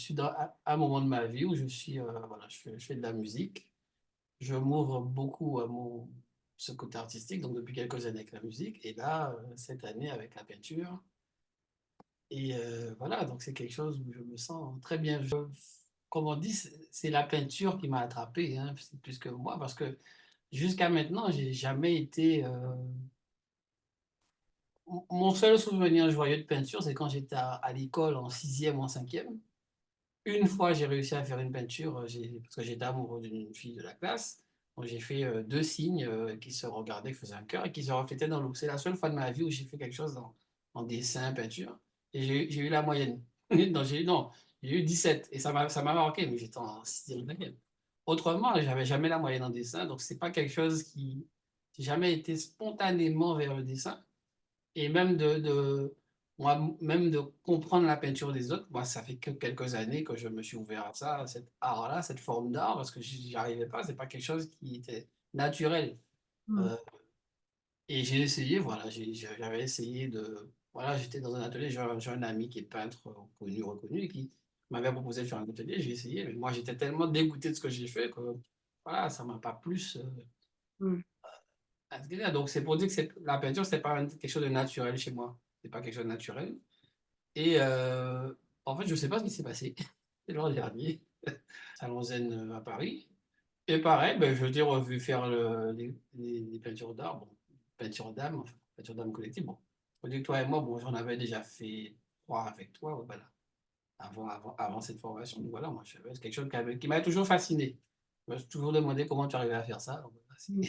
suis dans un moment de ma vie où je suis, voilà, je fais de la musique. Je m'ouvre beaucoup à ce côté artistique, donc depuis quelques années avec la musique, et là, cette année avec la peinture. Et voilà, donc c'est quelque chose où je me sens très bien. Comme on dit, c'est la peinture qui m'a attrapé, hein, c'est plus que moi, parce que jusqu'à maintenant, j'ai jamais été. Mon seul souvenir joyeux de peinture, c'est quand j'étais à l'école en sixième ou en cinquième. Une fois, j'ai réussi à faire une peinture, parce que j'étais amoureux d'une fille de la classe. Donc, j'ai fait deux signes qui se regardaient, qui faisaient un cœur et qui se reflétaient dans l'eau. C'est la seule fois de ma vie où j'ai fait quelque chose en dessin, peinture. Et j'ai eu la moyenne. Non, non, j'ai eu 17. Et ça m'a marqué, mais j'étais en sixième, cinquième. Autrement, j'avais jamais la moyenne en dessin. Donc, c'est pas quelque chose qui... J'ai jamais été spontanément vers le dessin. Et même moi, même de comprendre la peinture des autres, moi, ça fait que quelques années que je me suis ouvert à ça, à cet art-là, cette forme d'art, parce que j'y arrivais pas, c'est pas quelque chose qui était naturel. Mm. Euh, et j'ai essayé, voilà, j'avais essayé de... Voilà, j'étais dans un atelier, j'ai un ami qui est peintre connu, reconnu, et qui m'avait proposé de faire un atelier, j'ai essayé, mais moi, j'étais tellement dégoûté de ce que j'ai fait que, voilà, ça m'a pas plus... Mm. donc, c'est pour dire que la peinture, c'est pas quelque chose de naturel chez moi. C'est pas quelque chose de naturel. Et en fait, je sais pas ce qui s'est passé. C'est l'an dernier, Salon Zen à Paris. Et pareil, ben, je t'ai revu faire les peintures d'art, bon, peinture d'âme, enfin, peinture d'âme collective. Bon, faut dire que toi et moi, bon, j'en avais déjà fait trois avec toi, ouais, voilà, avant cette formation. Donc voilà, moi, c'est quelque chose qui m'a toujours fasciné. Je me suis toujours demandé comment tu arrivais à faire ça. Donc, voilà, Mm.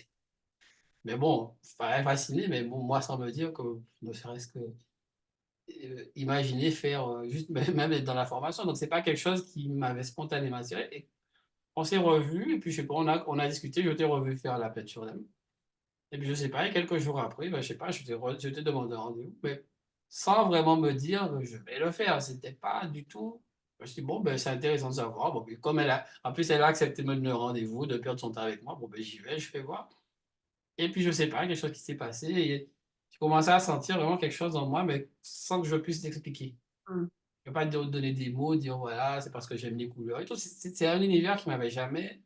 mais bon, pas fasciné, mais bon, moi, sans me dire que ne serait-ce que imaginer faire juste même être dans la formation. Donc, c'est pas quelque chose qui m'avait spontanément attiré. Et on s'est revus, et puis je sais pas, on a discuté, je t'ai revu faire la peinture d'âme. Et puis je sais pas, et quelques jours après, ben, je sais pas, je t'ai demandé un rendez-vous, mais sans vraiment me dire je vais le faire. C'était pas du tout. Je me suis dit, bon, ben, c'est intéressant de savoir. Bon, puis comme en plus, elle a accepté de me donner un rendez-vous, de perdre son temps avec moi, bon, ben, j'y vais, je fais voir. Et puis, je sais pas, quelque chose qui s'est passé, et j'ai commencé à sentir vraiment quelque chose en moi, mais sans que je puisse l'expliquer. Mm. Je ne peux pas te donner des mots, dire voilà, c'est parce que j'aime les couleurs et tout. C'est un univers qui m'avait jamais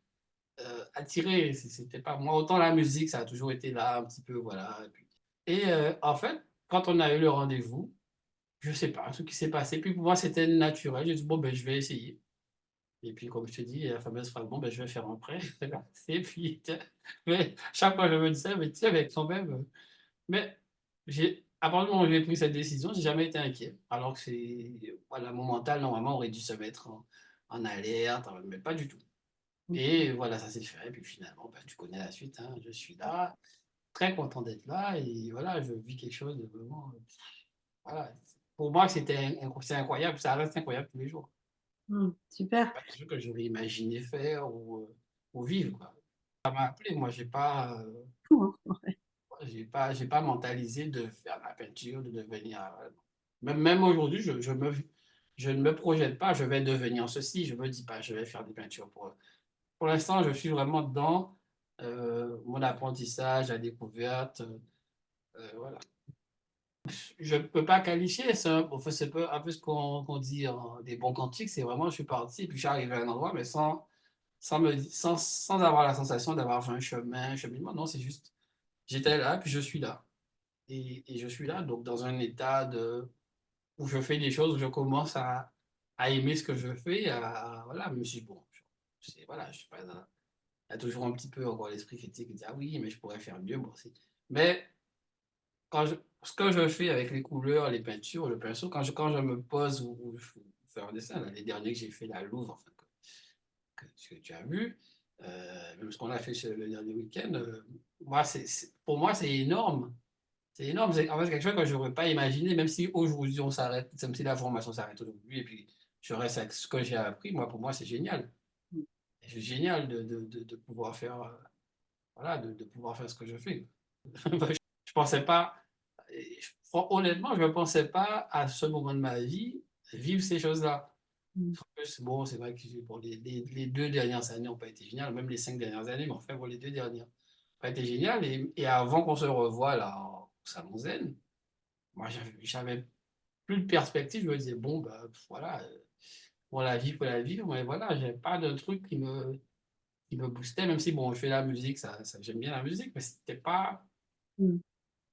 attiré. C'était pas moi. Autant la musique, ça a toujours été là, un petit peu, voilà. Et en fait, quand on a eu le rendez-vous, je sais pas ce qui s'est passé. Puis pour moi, c'était naturel. J'ai dit, bon, ben, je vais essayer. Et puis, comme je te dis, la fameuse phrase, bon, ben, je vais faire un prêt. Et puis, tiens, mais chaque fois que je me dis ça, mais tiens, mais quand même. Mais à partir du moment où j'ai pris cette décision, j'ai jamais été inquiet. Alors que voilà, mon mental, normalement, aurait dû se mettre en alerte, mais pas du tout. Et voilà, ça s'est fait. Et puis finalement, ben, tu connais la suite, hein. Je suis là, très content d'être là. Et voilà, je vis quelque chose de vraiment. Voilà. Pour moi, c'est incroyable. Ça reste incroyable tous les jours. Mm. Super. Pas quelque chose que j'aurais imaginé faire ou vivre, quoi. Ça m'a appelé. Moi, Fou, hein. j'ai pas mentalisé de faire la peinture, de devenir. Même aujourd'hui, je ne me projette pas, je vais devenir ceci. Je me dis pas, je vais faire des peintures. Pour l'instant, je suis vraiment dans mon apprentissage, la découverte. Voilà. Je ne peux pas qualifier, enfin, c'est un peu ce qu'on dit des bons cantiques. C'est vraiment, je suis parti, puis je suis arrivé à un endroit, mais sans avoir la sensation d'avoir fait un cheminement. Non, c'est juste, j'étais là, puis je suis là. Et je suis là, donc dans un état où je fais des choses, où je commence à aimer ce que je fais. Voilà, je me suis dit, bon, voilà, je suis pas dans- il y a toujours un petit peu encore l'esprit critique qui dit, ah oui, mais je pourrais faire mieux, moi aussi. Mais ce que je fais avec les couleurs, les peintures, le pinceau, quand je me pose ou je fais un dessin, là, les derniers que j'ai fait, la Louvre, enfin, que tu as vu, même ce qu'on a fait le dernier week-end, moi, pour moi, c'est énorme. C'est énorme. En fait, c'est quelque chose que je n'aurais pas imaginé, même si aujourd'hui on s'arrête, même si la formation s'arrête aujourd'hui, et puis je reste avec ce que j'ai appris, moi, pour moi, c'est génial. C'est génial de pouvoir faire, voilà, de pouvoir faire ce que je fais. Je pensais pas, honnêtement, je ne pensais pas à ce moment de ma vie vivre ces choses-là. Mm. En plus, bon, c'est vrai que bon, les deux dernières années n'ont pas été géniales, même les 5 dernières années, mais enfin, bon, les deux dernières n'ont pas été géniales. Et avant qu'on se revoie là au Salon Zen, moi, j'avais plus de perspective. Je me disais, bon, bah, voilà, pour la vivre, mais voilà, j'ai pas de truc qui me boostait, même si, bon, je fais la musique, j'aime bien la musique, mais c'était pas, Mm.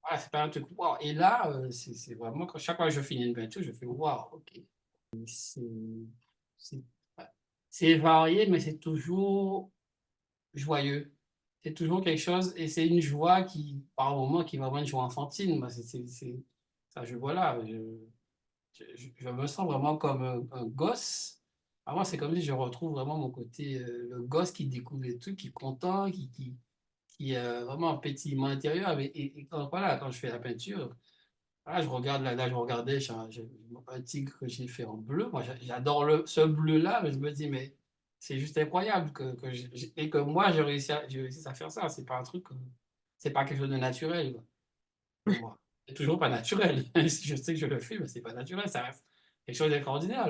voilà, c'est pas un truc, waouh. Et là, c'est vraiment, chaque fois que je finis une peinture, je fais, waouh, ok. C'est c'est- c'est varié, mais c'est toujours joyeux. C'est toujours quelque chose, et c'est une joie qui, par moment, qui est vraiment une joie enfantine. Moi, ça, voilà, je me sens vraiment comme un gosse. Ah, moi, c'est comme si je retrouve vraiment mon côté, le gosse qui découvre des trucs, qui est content, qui est vraiment un pétillement intérieur. Et quand, voilà, quand je fais la peinture, voilà, je regarde, là je regardais un tigre que j'ai fait en bleu. Moi, j'adore ce bleu-là, mais je me dis, mais c'est juste incroyable et que moi, j'ai réussi à faire ça. C'est pas un truc, c'est pas quelque chose de naturel, quoi, pour moi. C'est toujours pas naturel. Si je sais que je le fais, mais c'est pas naturel. Ça reste quelque chose d'extraordinaire.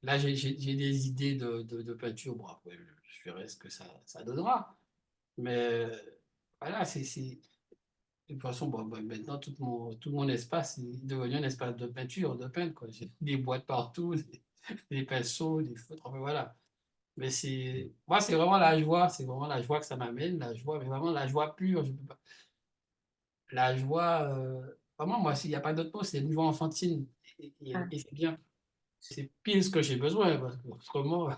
Là, j'ai des idées de peinture. Bon, après, je verrai ce que ça donnera. Mais voilà, de toute façon, bon, maintenant, tout mon espace est devenu un espace de peinture, de peintre, quoi. J'ai des boîtes partout, des pinceaux, des feutres, enfin, voilà. Mais moi, c'est vraiment la joie que ça m'amène, la joie, mais vraiment la joie pure. Je peux pas, la joie, vraiment, moi, s'il n'y a pas d'autre mot, c'est une joie enfantine. Ah, Et c'est bien. C'est pile ce que j'ai besoin, parce que autrement,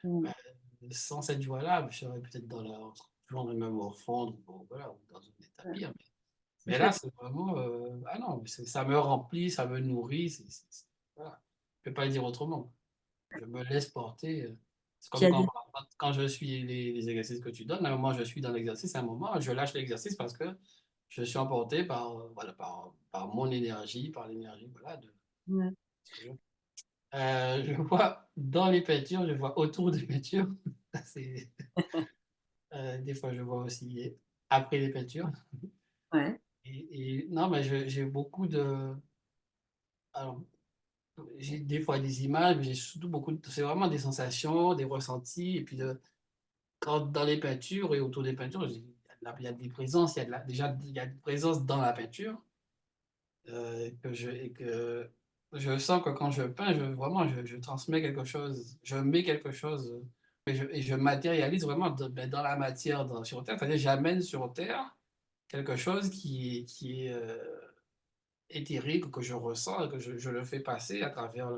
mm. ben, sans cette joie-là, je serais peut-être toujours dans le même au fond, ou voilà, ou dans un état Ouais. pire. C'est Mais là, chouette. c'est vraiment, ah non, ça me remplit, ça me nourrit. Voilà. Je ne peux pas le dire autrement. Je me laisse porter. C'est Tu comme as des... quand je suis les exercices que tu donnes. À un moment, je suis dans l'exercice. À un moment, je lâche l'exercice parce que je suis emporté par, voilà, par mon énergie, par l'énergie, voilà, Ouais. je vois dans les peintures, je vois autour des peintures. C'est, des fois, je vois aussi après les peintures. Ouais. Non, mais j'ai beaucoup de. Alors, j'ai des fois des images, mais j'ai surtout c'est vraiment des sensations, des ressentis. Et puis, quand dans les peintures et autour des peintures, il y a des présences, déjà, il y a une présence dans la peinture et que je sens que quand je peins, je transmets quelque chose, je mets quelque chose et je matérialise vraiment dans la matière sur Terre. C'est-à-dire, j'amène sur Terre quelque chose qui est éthérique que je ressens et que je le fais passer à travers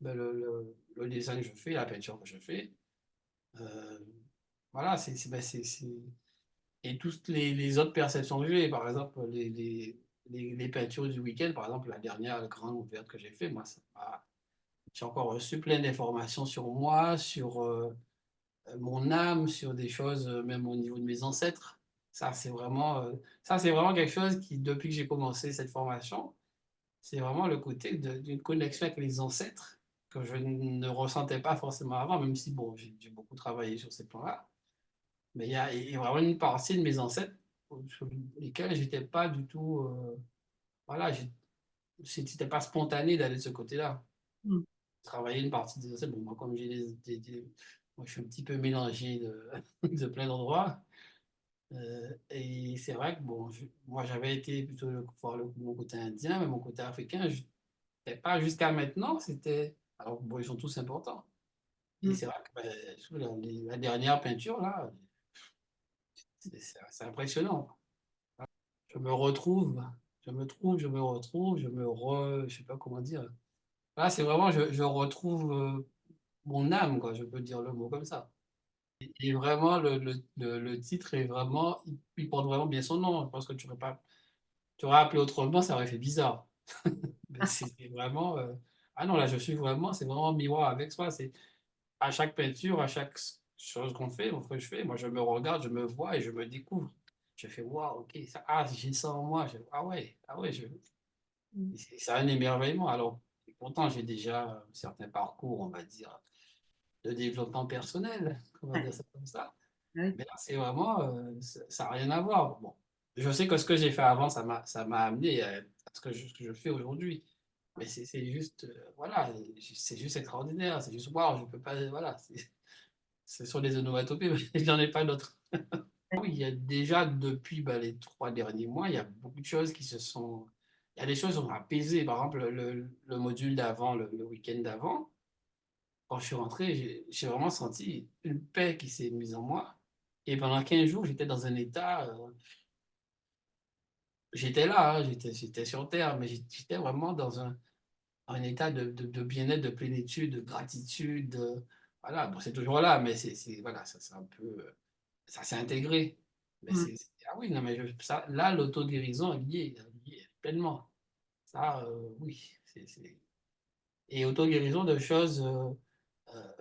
le dessin que je fais, la peinture que je fais. Euh, voilà, et toutes les autres perceptions que j'ai, par exemple, les peintures du week-end, par exemple, la dernière grande ouverte que j'ai fait, moi, j'ai encore reçu plein d'informations sur moi, sur mon âme, sur des choses, même au niveau de mes ancêtres. Ça, c'est vraiment quelque chose qui, depuis que j'ai commencé cette formation, c'est vraiment le côté d'une connexion avec les ancêtres que je ne ressentais pas forcément avant, même si, bon, j'ai beaucoup travaillé sur ces plans-là. Mais il y a vraiment une partie de mes ancêtres sur lesquels j'étais pas du tout. Voilà, c'était pas spontané d'aller de ce côté-là. Mm. Travailler une partie des ancêtres. Bon, moi, comme moi, je suis un petit peu mélangé de plein d'endroits. Et c'est vrai que, bon, moi, j'avais été plutôt voir mon côté indien, mais mon côté africain, c'était pas jusqu'à maintenant. Alors, bon, ils sont tous importants. Et Mm. c'est vrai que sur la dernière peinture, là, c'est impressionnant. Je me retrouve, je me retrouve, je sais pas comment dire. Là, c'est vraiment, je retrouve mon âme, quoi, je peux dire le mot comme ça. Et vraiment, le titre est vraiment, il porte vraiment bien son nom. Je pense que tu aurais appelé autrement, ça aurait fait bizarre. Mais c'est vraiment, ah non, là, c'est vraiment miroir avec soi. C'est à chaque peinture, à chaque chose qu'on fait, que je fais, moi, je me regarde, je me vois et je me découvre. Je fais, waouh, ok, j'ai ça en moi. Ah ouais, Mm. c'est un émerveillement. Alors, pourtant, j'ai déjà un certain parcours, on va dire, de développement personnel, on va Ouais. dire ça comme ça. Ouais. Mais là, c'est vraiment, ça n'a rien à voir. Bon, je sais que ce que j'ai fait avant, ça m'a amené à ce que je fais aujourd'hui. Mais c'est juste, voilà, c'est juste extraordinaire. C'est juste, waouh, je peux pas, voilà, ce sont des onomatopées, mais j'en ai pas d'autres. Oui, il y a déjà depuis les 3 derniers mois, il y a beaucoup de choses qui se sont. Il y a des choses qui sont apaisées. Par exemple, le module d'avant, le week-end d'avant, quand je suis rentré, j'ai vraiment senti une paix qui s'est mise en moi. Et pendant 15 jours, j'étais dans un état, j'étais là, hein, j'étais sur Terre, mais j'étais vraiment dans un état de bien-être, de plénitude, de gratitude. Voilà, bon, c'est toujours là, mais voilà, ça c'est un peu, ça s'est intégré. Mais Mm. ah oui, non, mais ça, là, l'auto-guérison est liée pleinement. Ça, oui. Et auto-guérison de choses euh,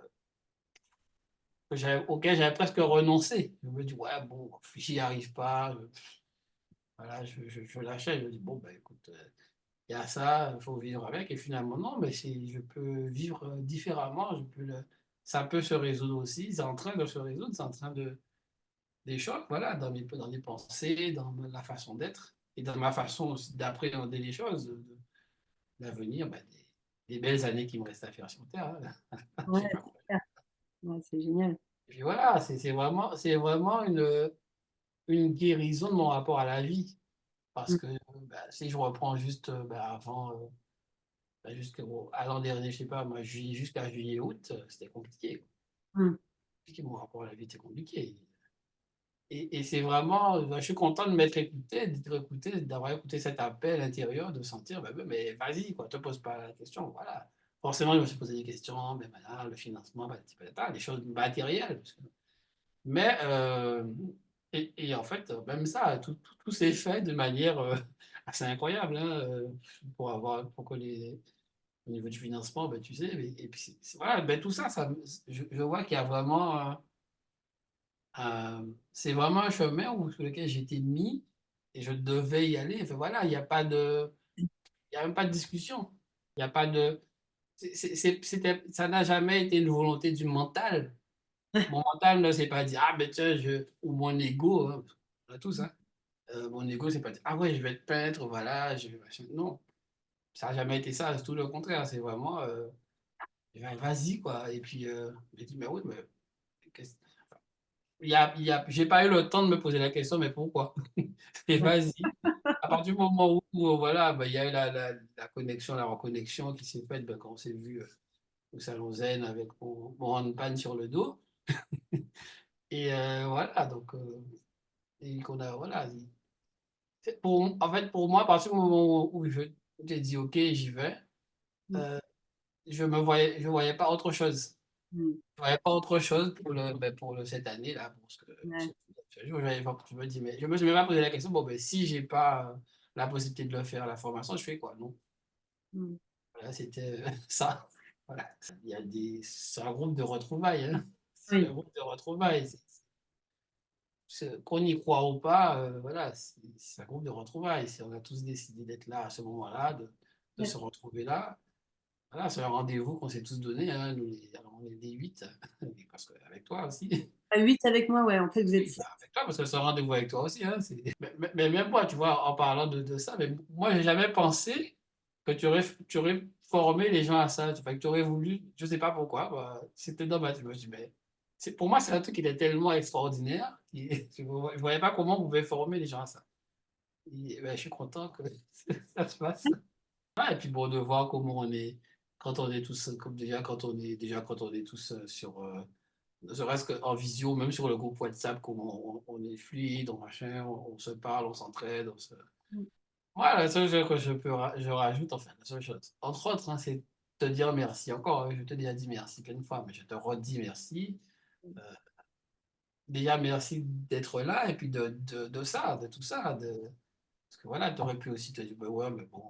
auxquelles j'avais presque renoncé. Je me dis, ouais, bon, j'y arrive pas. Voilà, je lâchais. Je me dis, bon, ben écoute, il y a ça, il faut vivre avec. Et finalement, non, mais je peux vivre différemment. Ça peut se résoudre aussi. C'est en train de se résoudre. C'est en train des chocs, voilà, dans les pensées, dans la façon d'être et dans ma façon aussi d'appréhender les choses, l'avenir, ben, des belles années qui me restent à faire sur Terre. Hein. Je Ouais, sais pas. c'est clair. Ouais, c'est génial. Et puis voilà, c'est vraiment une guérison de mon rapport à la vie. Parce Mm. que si je reprends juste avant, à l'an dernier, je sais pas, moi, jusqu'à juillet-août, c'était compliqué. Mm. Mon rapport à la vie était compliqué. Et c'est vraiment, je suis content de m'être écouté, d'être écouté, d'avoir écouté cet appel intérieur, de sentir, mais vas-y, quoi, te pose pas la question, voilà. Forcément, je me suis posé des questions, mais voilà, le financement, des choses matérielles. Mais, et en fait, même ça, tout s'est fait de manière assez incroyable, hein, pour que au niveau du financement, ben, tu sais, et puis voilà, ben, tout ça, je vois qu'il y a vraiment. C'est vraiment un chemin sur lequel j'ai été mis et je devais y aller. Enfin, voilà, il y a même pas de discussion. Il y a pas de, ça n'a jamais été une volonté du mental. Mon mental ne s'est pas dit, ah ben tiens, ou mon ego, hein, on a tous, hein. Mon ego s'est pas dit, ah ouais, je vais être peintre, voilà, je vais machin. Non, ça n'a jamais été ça, c'est tout le contraire. C'est vraiment, vas-y, quoi. Et puis, j'ai dit, mais oui, mais qu'est-ce- j'ai pas eu le temps de me poser la question, mais pourquoi? Et vas-y. À partir du moment où, voilà, il y a eu la connexion, la reconnexion qui s'est faite quand on s'est vu au Salon Zen avec mon handpan sur le dos. Et voilà, donc, et qu'on a, voilà. En fait, pour moi, à partir du moment où j'ai dit, OK, j'y vais, Mm. euh, je voyais pas autre chose. Mm. Je voyais pas autre chose cette année-là, pour Ouais. je me dis, mais je me suis même pas posé la question, bon, ben, si j'ai pas la possibilité de le faire, la formation, je fais quoi? Non. Mm. Voilà, c'était ça. Voilà. C'est un groupe de retrouvailles, hein. C'est un Oui. groupe de retrouvailles. Qu'on y croit ou pas, voilà, c'est un groupe de retrouvailles. On a tous décidé d'être là à ce moment-là, de Ouais. se retrouver là. Voilà, c'est un rendez-vous qu'on s'est tous donné, hein, alors on est les 8, parce que avec toi aussi. À 8 avec moi, ouais. En fait, vous êtes Oui, 7. avec toi, parce que c'est un rendez-vous avec toi aussi. Hein, mais même moi, tu vois, en parlant de ça, mais moi, j'ai jamais pensé que tu aurais formé les gens à ça. Enfin, que tu aurais voulu, je sais pas pourquoi, c'était dans ma tête. Je me suis dit, mais pour moi, c'est un truc qui était tellement extraordinaire. Je ne voyais pas comment on pouvait former les gens à ça. Et, ben, je suis content que ça se passe. Ah, et puis bon, de voir comment on est, quand on est tous, comme quand on est tous ne serait-ce qu'en visio, même sur le groupe WhatsApp, comment on est fluide, machin, on se parle, on s'entraide. Mm. Voilà, la seule chose que je rajoute, enfin, la seule chose, entre autres, hein, c'est te dire merci. Encore, je te déjà dit merci plein de fois, mais je te redis merci. Euh, Déjà, merci d'être là et puis de ça, de tout ça. Parce que voilà, tu aurais pu aussi te dire, bah ouais, mais bon,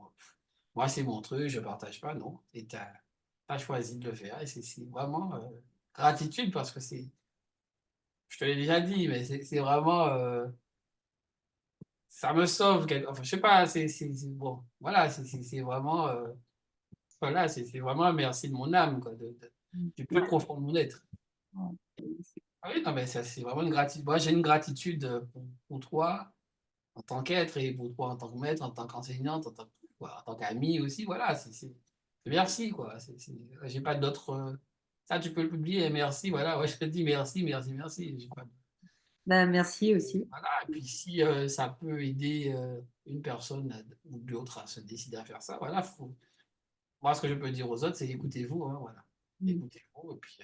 moi, c'est mon truc, je partage pas, non. Et tu as choisi de le faire. Et c'est vraiment gratitude parce que je te l'ai déjà dit, mais c'est vraiment, ça me sauve. Enfin, je sais pas, bon, voilà, c'est vraiment, voilà, c'est vraiment un merci de mon âme, quoi, Mm. du plus Ouais. profond de mon être. Ouais. Ah oui, non, mais ça, c'est vraiment une gratitude. Moi, j'ai une gratitude pour toi en tant qu'être et pour toi en tant que maître, en tant qu'enseignante, en tant qu'ami aussi, voilà, merci, quoi. J'ai pas d'autres, ça, tu peux le publier, merci, voilà, ouais, je te dis merci, merci, merci. J'ai pas Bah, merci aussi. Voilà, et puis si ça peut aider une personne ou d'autres à se décider à faire ça, voilà, moi ce que je peux dire aux autres, c'est écoutez-vous, hein, voilà. écoutez-vous, et puis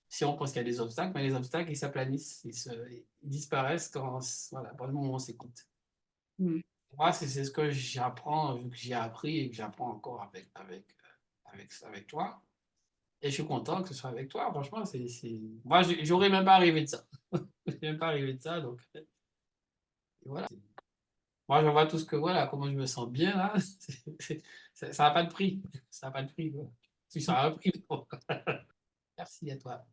si on pense qu'il y a des obstacles, mais les obstacles, ils s'aplanissent, ils disparaissent quand, voilà, par le moment où on s'écoute. Mm. Moi, c'est ce que j'apprends, vu que j'ai appris et que j'apprends encore avec toi. Et je suis content que ce soit avec toi. Franchement, moi, j'aurais même pas arrivé de ça. J'aurais même pas arrivé de ça. Donc, voilà. Moi, je vois tout ce que, voilà, comment je me sens bien là. Ça n'a pas de prix. Ça n'a pas de prix, quoi. Si ça a un prix, bon. Merci à toi.